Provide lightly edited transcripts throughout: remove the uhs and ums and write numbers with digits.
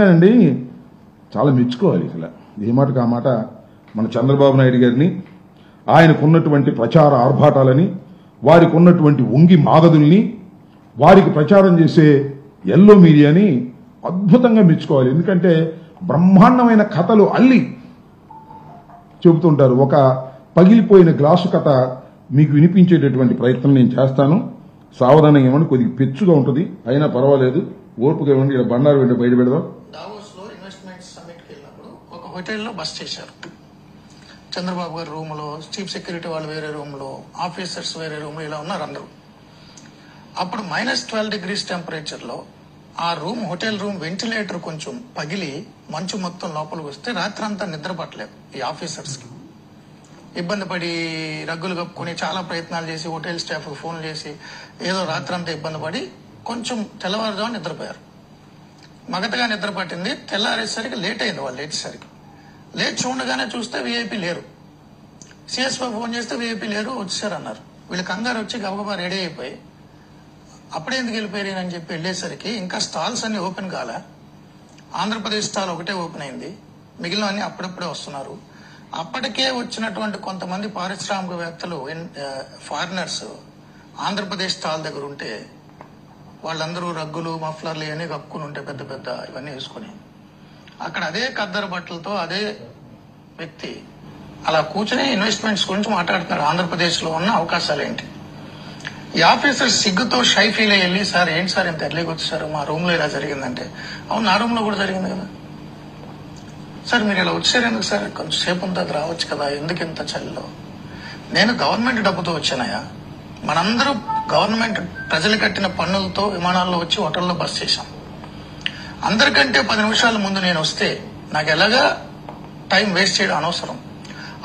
అండి చాలా మెచ్చుకోవాలి. అసలు ఏ మాటకు ఆ మాట మన చంద్రబాబు నాయుడు గారిని, ఆయనకున్నటువంటి ప్రచార ఆర్భాటాలని, వారికి ఉన్నటువంటి వంగి మాగదుల్ని, వారికి ప్రచారం చేసే ఎల్లో మీడియాని అద్భుతంగా మెచ్చుకోవాలి. ఎందుకంటే బ్రహ్మాండమైన కథలు అల్లి చెబుతుంటారు. ఒక పగిలిపోయిన గ్లాసు కథ మీకు వినిపించేటటువంటి ప్రయత్నం నేను చేస్తాను. సావధానంగా ఇవ్వండి, కొద్దిగా పెచ్చుగా ఉంటుంది, అయినా పర్వాలేదు, ఓర్పుగా ఇవ్వండి. ఇక్కడ బండారు వెంట బయట పెడదాం. దావోస్ లో ఇన్వెస్ట్మెంట్ సమ్మిట్ కి వెళ్ళినప్పుడు ఒక హోటల్లో బస్ చేశారు. చంద్రబాబు గారి రూమ్ లో, చీఫ్ సెక్యూరిటీ వాళ్ళు వేరే రూమ్ లో, ఆఫీసర్స్ వేరే రూమ్ లో, ఇలా ఉన్నారు అందరూ. అప్పుడు -12 degrees టెంపరేచర్ లో ఆ రూమ్, హోటల్ రూమ్ వెంటిలేటర్ కొంచెం పగిలి మంచు మొత్తం లోపలికి వస్తే రాత్రంతా నిద్ర పట్టలేదు ఈ ఆఫీసర్స్ కి. ఇబ్బంది పడి రగ్గులు కప్పుకుని చాలా ప్రయత్నాలు చేసి హోటల్ స్టాఫ్ ఫోన్ చేసి ఏదో రాత్రంతా ఇబ్బంది పడి కొంచెం తెల్లవారుజాము నిద్రపోయారు. మగతగా నిద్ర పట్టింది. తెల్లారేసరికి లేట్ అయింది. వాళ్ళు లేచేసరికి లేచి చూడగానే చూస్తే వీఐపీ లేరు. సిఎస్ఓ ఫోన్ చేస్తే వీఐపీ లేరు, వచ్చారన్నారు. వీళ్ళు కంగారు వచ్చి గబగబా రెడీ అయిపోయి అప్పుడే ఎందుకు వెళ్ళిపోయారు అని చెప్పి వెళ్ళేసరికి ఇంకా స్టాల్స్ అన్ని ఓపెన్ కాలే. ఆంధ్రప్రదేశ్ స్టాల్ ఒకటే ఓపెన్ అయింది, మిగిలిన అన్ని అప్పుడప్పుడే వస్తున్నారు. అప్పటికే వచ్చినటువంటి కొంతమంది పారిశ్రామికవేత్తలు, ఫారినర్స్ ఆంధ్రప్రదేశ్ స్టాల్ దగ్గర ఉంటే వాళ్ళందరూ రగ్గులు, మఫ్లర్లు ఇవన్నీ కప్పుకుని ఉంటే పెద్ద పెద్ద ఇవన్నీ వేసుకుని అక్కడ అదే ఖద్దరు బట్టలతో అదే వ్యక్తి అలా కూర్చొని ఇన్వెస్ట్మెంట్స్ గురించి మాట్లాడుతున్నారు. ఆంధ్రప్రదేశ్ లో ఉన్న అవకాశాలు ఏంటి? ఈ ఆఫీసర్ సిగ్గుతో షై ఫీల్ అయ్యి వెళ్ళి, సార్ ఏంటి సార్ ఇంత ఎర్లీకి వచ్చేసారు, మా రూమ్ లో ఇలా జరిగిందంటే, అవును నా రూమ్ లో కూడా జరిగింది కదా సార్, మీరు ఇలా వచ్చారు ఎందుకు సార్, కొంచెం సేపు అంతా రావచ్చు కదా, ఎందుకు ఇంత చలిలో? నేను గవర్నమెంట్ డబ్బుతో వచ్చానయా, మనందరూ గవర్నమెంట్ ప్రజలు కట్టిన పన్నులతో విమానాల్లో వచ్చి హోటల్లో బస్ చేశాం. అందరికంటే 10 నిమిషాల ముందు నేను వస్తే నాకు ఎలాగా టైం వేస్ట్ చేయడం అనవసరం.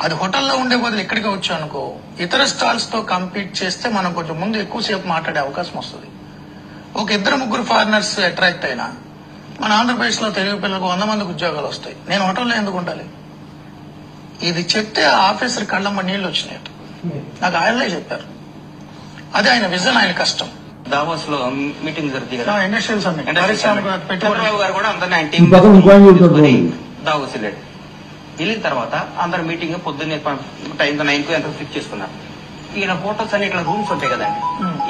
అది హోటల్లో ఉండే బదులు ఇక్కడికి వచ్చా అనుకో, ఇతర స్టాల్స్ తో కంపీట్ చేస్తే మనం కొంచెం ముందు ఎక్కువసేపు మాట్లాడే అవకాశం వస్తుంది. ఒక 2-3 ఫారినర్స్ అట్రాక్ట్ అయినా మన ఆంధ్రప్రదేశ్ లో తెలుగు పిల్లలకు 100 మందికి ఉద్యోగాలు వస్తాయి. నేను హోటల్లో ఎందుకు ఉండాలి? ఇది చెప్తే ఆ ఆఫీసర్ కళ్ళమ్మ నీళ్లు వచ్చినాయి. నాకు ఆయనలే చెప్పారు. అదే ఆయన విజన్, ఆయన కష్టం. దావోస్ లో మీటింగ్ జరుగుతుంది కదా, ఇండస్ట్రియల్ సమ్మిట్. చంద్రబాబు గారు కూడా అందరినీ ఆయన టీం దావోస్ వెళ్ళాడు. వెళ్ళిన తర్వాత అందరు మీటింగ్ పొద్దున్నే టైం 9కు ఎంత ఫిక్స్ చేసుకున్నారు. ఈయన ఫోటోస్ అని ఇట్లా రూమ్స్ ఉంటాయి కదండి,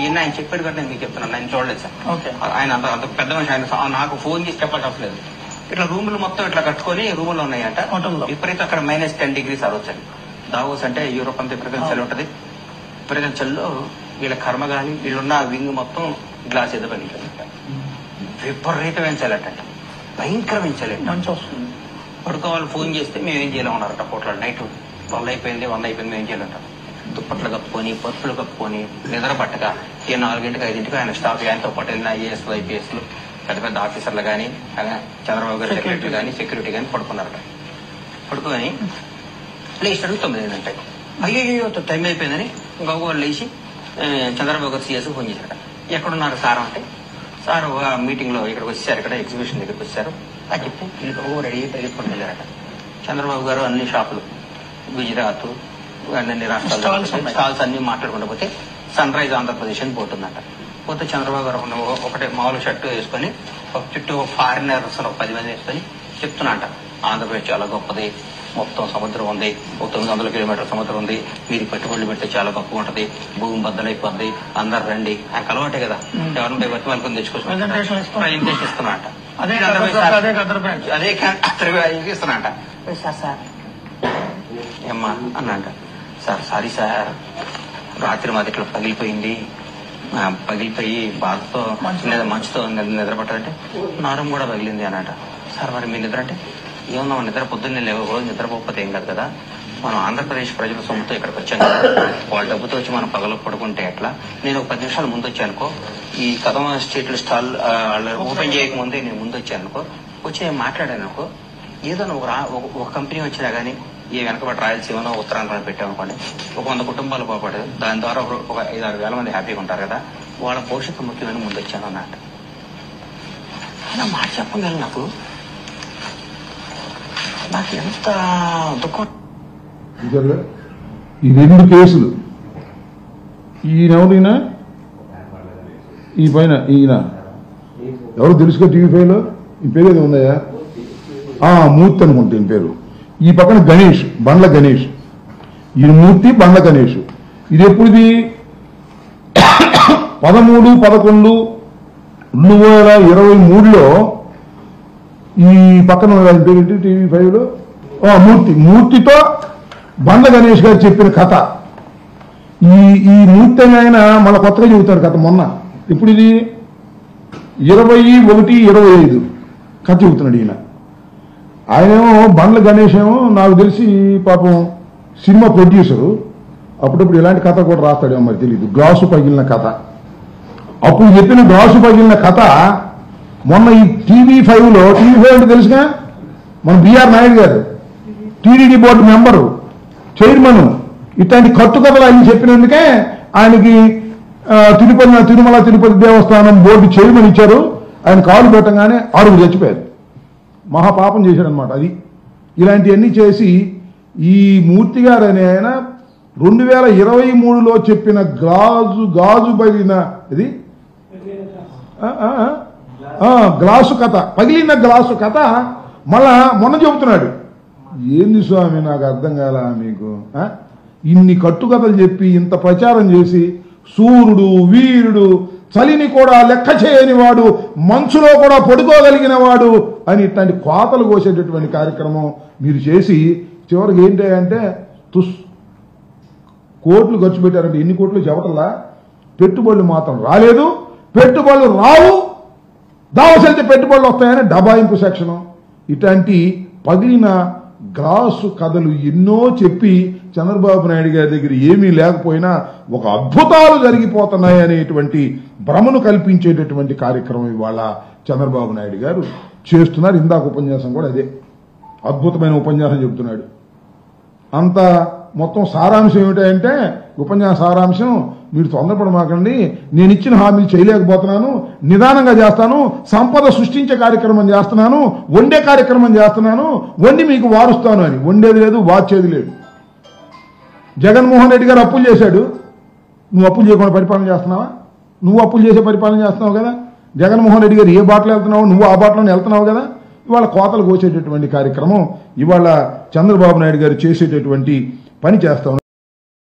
ఈయన ఆయన చెప్పాడు కదా, నేను మీకు చెప్తున్నాను, ఆయన చూడలేదు సార్. ఆయన అంత పెద్ద మనిషి, ఆయన నాకు ఫోన్ చేసి చెప్పాల్సి అవసరం. ఇట్లా రూములు మొత్తం ఇట్లా కట్టుకుని రూములు ఉన్నాయంట. విపరీత అక్కడ -10 degrees అరవచ్చండి. దావోస్ అంటే యూరోప్ అంతా విపరీతం చలి ఉంటది. విపరీతం చలిలో వీళ్ళ కర్మగాలి, వీళ్ళున్న వింగ్ మొత్తం గ్లాస్ ఎదురు పనికింట. విపరీతమైన చలి అంట, భయంకరమైన చలి. మంచి వస్తుంది. పడుకోవాలి ఫోన్ చేస్తే మేము ఏం చేయలేము ఉన్నారట. పోట్ల నైట్ 1 అయిపోయింది మేము ఏం చేయాలంటారు. దుప్పట్లు కప్పుకొని, పరుపులు కప్పుకొని, నిద్ర పట్టక 4 5 ఆయన స్టాఫ్, ఆయనతో పాటు వెళ్ళిన ఐఏఎస్లు, ఐపీఎస్లు, పెద్ద పెద్ద ఆఫీసర్లు కానీ, చంద్రబాబు గారి సెక్రటరీ కానీ, సెక్యూరిటీ కానీ పడుకున్నారట. పడుకొని లేచాడు 9 అయిందంటే, అయ్యో టైం అయిపోయిందని గౌగోలు లేచి చంద్రబాబు గారు సిఎస్ ఫోన్ చేశారట. ఎక్కడున్నారు సార్ అంటే, సార్ మీటింగ్ లో ఇక్కడికి వచ్చారు, ఇక్కడ ఎగ్జిబిషన్ దగ్గరికి వచ్చారు అని చెప్పి వీళ్ళు రెడీ పరిగెత్తుకొని వెళ్ళారట. చంద్రబాబు గారు అన్ని షాపులు, గుజరాత్, అన్ని రాష్ట్రాలు స్టాల్స్ అన్ని మాట్లాడుకుంటూ పోతే సన్ రైజ్ ఆంధ్రప్రదేశ్ అని పోతుందట. పోతే చంద్రబాబు గారు ఒకటే మామూలు షర్టు వేసుకొని ఒక చుట్టూ ఫారినర్స్ 10 మంది వేసుకొని చెప్తున్నట, ఆంధ్రప్రదేశ్ చాలా గొప్పది, మొత్తం సముద్రం ఉంది, 900 కిలోమీటర్ల సముద్రం ఉంది, మీరు పెట్టుబడులు పెడితే చాలా గొప్పగా ఉంటది, భూమి బద్దలైపోద్ది, అందరు రండి. ఆయనకు అలవాటే కదా, ఎవరిని బట్టి వాళ్ళని తెచ్చుకోవచ్చు ఇస్తున్నట. అదే ఇస్తున్నట. సార్ ఏమ్మా అన్నంట, సార్ సారీ సార్, రాత్రి మాది ఇట్లా పగిలిపోయి బాధతో మంచుతో నిద్ర పట్టాలంటే నారం కూడా పగిలింది అన్నట. సార్ మరి మీ నిద్ర అంటే, ఏమన్నా నిద్ర పొద్దున్నే రోజు నిద్రపోకపోతే ఏం కాదు కదా, మనం ఆంధ్రప్రదేశ్ ప్రజల సొమ్ముతో ఇక్కడికి వచ్చాం కదా, వాళ్ళ డబ్బుతో వచ్చి మనం పగలు పడుకుంటే ఎట్లా? నేను ఒక 10 నిమిషాలు ముందు వచ్చానుకో, ఈ కదమ స్ట్రీట్ స్టాల్ ఓపెన్ చేయకముందే నేను ముందు వచ్చానుకో, వచ్చి నేను మాట్లాడాను అనుకో, ఏదో ఒక కంపెనీ వచ్చినా గానీ, ఏ వెనకబడి రాయలసీమనో ఉత్తరాంధ్రలో పెట్టామనుకోండి, ఒక 100 కుటుంబాలు బాగుపడదు, దాని ద్వారా ఒక 5-6 వేల మంది హ్యాపీగా ఉంటారు కదా, వాళ్ళ భవిష్యత్తు ముఖ్యమైన ముందు వచ్చాను అన్నట్టు. అలా మాట చెప్పగలను. నాకు ఎంత దుఃఖం. ఈ 2 కేసులు, ఈయనెవరైనా ఈ పైన ఈయన ఎవరు తెలుసుకో, టీవీ 5లో ఈ పేరు ఏదో ఉందయా? మూర్తి అనుకుంటే ఈయన పేరు. ఈ పక్కన గణేష్, బండ్ల గణేష్. ఈయన మూర్తి, బండ్ల గణేష్. ఇది ఎప్పుడుది? 13/11/2023లో ఈ పక్కన పేరు TV5లో మూర్తితో బండ్ల గణేష్ గారు చెప్పిన కథ. ఈ మూర్తి ఆయన మళ్ళీ కొత్తగా చెబుతారు కథ. మొన్న ఇప్పుడు ఇది 21/25 కథ చెబుతున్నాడు ఈయన. ఆయనేమో బండ్ల గణేష్ ఏమో నాకు తెలిసి పాపం సినిమా ప్రొడ్యూసరు. అప్పుడప్పుడు ఇలాంటి కథ కూడా రాస్తాడేమో మరి తెలియదు. గ్లాసు పగిలిన కథ. అప్పుడు చెప్పిన గ్లాసు పగిలిన కథ మొన్న ఈ TV5లో, TV5 అంటే తెలుసుగా మన బిఆర్ నాయుడు గారు, టీడీడీ బోర్డు మెంబరు, చైర్మన్, ఇట్లాంటి కట్టుకథలు ఆయన చెప్పినందుకే ఆయనకి తిరుమల తిరుపతి దేవస్థానం బోర్డు చైర్మన్ ఇచ్చారు. ఆయన కాలు పెట్టగానే 6 చచ్చిపోయారు. మహాపాపం చేశాడనమాట. అది ఇలాంటివన్నీ చేసి ఈ మూర్తి గారు అనే ఆయన 2023లో చెప్పిన గాజు పగిలిన ఇది గ్లాసు కథ, పగిలిన గ్లాసు కథ మళ్ళా మొన్న చెబుతున్నాడు. ఏంది స్వామి నాకు అర్థం కాల మీకు? ఇన్ని కట్టుకథలు చెప్పి ఇంత ప్రచారం చేసి సూర్యుడు, వీరుడు, చలిని కూడా లెక్క చేయని వాడు, మంచులో కూడా పడుకోగలిగిన వాడు అని ఇట్లాంటి కోతలు కోసేటటువంటి కార్యక్రమం మీరు చేసి చివరికి ఏంటి అంటే కోట్లు ఖర్చు పెట్టారంటే ఎన్ని కోట్లు చెప్పటల్లా. పెట్టుబడులు మాత్రం రాలేదు, పెట్టుబడులు రావు, దావసెళ్తే పెట్టుబడులు వస్తాయని డబాయింపు సెక్షను. ఇట్లాంటి పగిలిన గ్లాసు కథలు ఎన్నో చెప్పి చంద్రబాబు నాయుడు గారి దగ్గర ఏమీ లేకపోయినా ఒక అద్భుతాలు జరిగిపోతున్నాయి అనేటువంటి భ్రమను కల్పించేటటువంటి కార్యక్రమం ఇవాళ చంద్రబాబు నాయుడు గారు చేస్తున్నారు. ఇందాక ఉపన్యాసం కూడా అదే అద్భుతమైన ఉపన్యాసం చెబుతున్నాడు. అంత మొత్తం సారాంశం ఏమిటంటే, ఉపన్యాస సారాంశం, మీరు తొందరపడమాకండి, నేను ఇచ్చిన హామీలు చేయలేకపోతున్నాను, నిదానంగా చేస్తాను, సంపద సృష్టించే కార్యక్రమం చేస్తున్నాను, వండే కార్యక్రమం చేస్తున్నాను, వండి మీకు వారుస్తాను అని. వండేది లేదు, వాచేది లేదు. జగన్మోహన్ రెడ్డి గారు అప్పులు చేశాడు, నువ్వు అప్పులు చేయకుండా పరిపాలన చేస్తున్నావా? నువ్వు అప్పులు చేసే పరిపాలన చేస్తున్నావు కదా. జగన్మోహన్ రెడ్డి గారు ఏ బాటలో వెళ్తున్నావు, నువ్వు ఆ బాటలోనే వెళ్తున్నావు కదా. ఇవాళ కోతలు కోసేటటువంటి కార్యక్రమం ఇవాళ చంద్రబాబు నాయుడు గారు చేసేటటువంటి పని చేస్తాం.